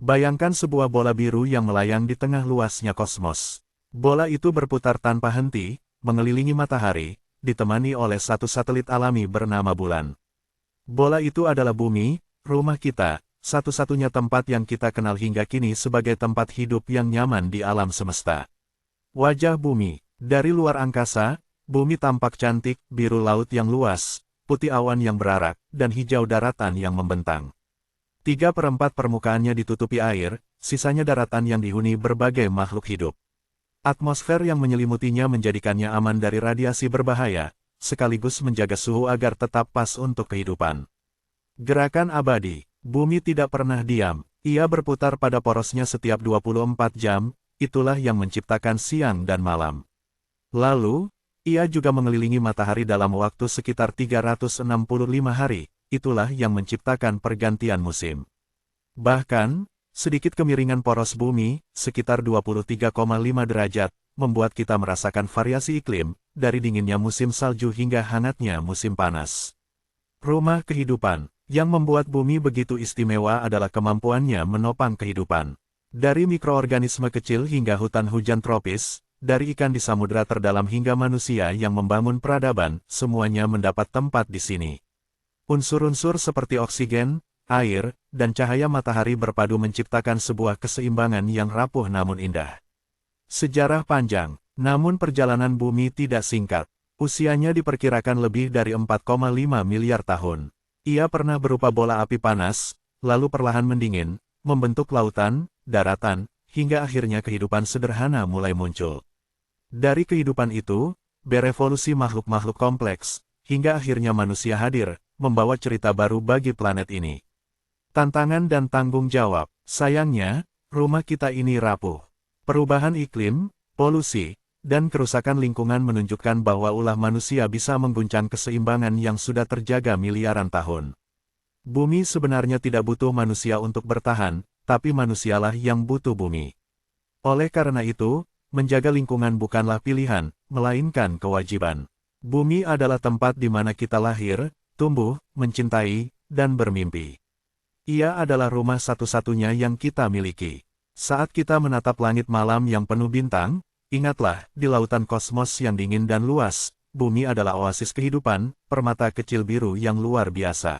Bayangkan sebuah bola biru yang melayang di tengah luasnya kosmos. Bola itu berputar tanpa henti, mengelilingi matahari, ditemani oleh satu satelit alami bernama Bulan. Bola itu adalah bumi, rumah kita, satu-satunya tempat yang kita kenal hingga kini sebagai tempat hidup yang nyaman di alam semesta. Wajah bumi. Dari luar angkasa, bumi tampak cantik, biru laut yang luas, putih awan yang berarak, dan hijau daratan yang membentang. 3/4 permukaannya ditutupi air, sisanya daratan yang dihuni berbagai makhluk hidup. Atmosfer yang menyelimutinya menjadikannya aman dari radiasi berbahaya, sekaligus menjaga suhu agar tetap pas untuk kehidupan. Gerakan abadi. Bumi tidak pernah diam, ia berputar pada porosnya setiap 24 jam, itulah yang menciptakan siang dan malam. Lalu, ia juga mengelilingi matahari dalam waktu sekitar 365 hari, itulah yang menciptakan pergantian musim. Bahkan, sedikit kemiringan poros bumi, sekitar 23,5 derajat, membuat kita merasakan variasi iklim, dari dinginnya musim salju hingga hangatnya musim panas. Rumah kehidupan. Yang membuat bumi begitu istimewa adalah kemampuannya menopang kehidupan. Dari mikroorganisme kecil hingga hutan hujan tropis, dari ikan di samudera terdalam hingga manusia yang membangun peradaban, semuanya mendapat tempat di sini. Unsur-unsur seperti oksigen, air, dan cahaya matahari berpadu menciptakan sebuah keseimbangan yang rapuh namun indah. Sejarah panjang, namun perjalanan bumi tidak singkat. Usianya diperkirakan lebih dari 4,5 miliar tahun. Ia pernah berupa bola api panas, lalu perlahan mendingin, membentuk lautan, daratan, hingga akhirnya kehidupan sederhana mulai muncul. Dari kehidupan itu, berevolusi makhluk-makhluk kompleks, hingga akhirnya manusia hadir, membawa cerita baru bagi planet ini. Tantangan dan tanggung jawab. Sayangnya, rumah kita ini rapuh. Perubahan iklim, polusi, dan kerusakan lingkungan menunjukkan bahwa ulah manusia bisa mengguncang keseimbangan yang sudah terjaga miliaran tahun. Bumi sebenarnya tidak butuh manusia untuk bertahan, tapi manusialah yang butuh bumi. Oleh karena itu, menjaga lingkungan bukanlah pilihan, melainkan kewajiban. Bumi adalah tempat di mana kita lahir, tumbuh, mencintai, dan bermimpi. Ia adalah rumah satu-satunya yang kita miliki. Saat kita menatap langit malam yang penuh bintang, ingatlah, di lautan kosmos yang dingin dan luas, bumi adalah oasis kehidupan, permata kecil biru yang luar biasa.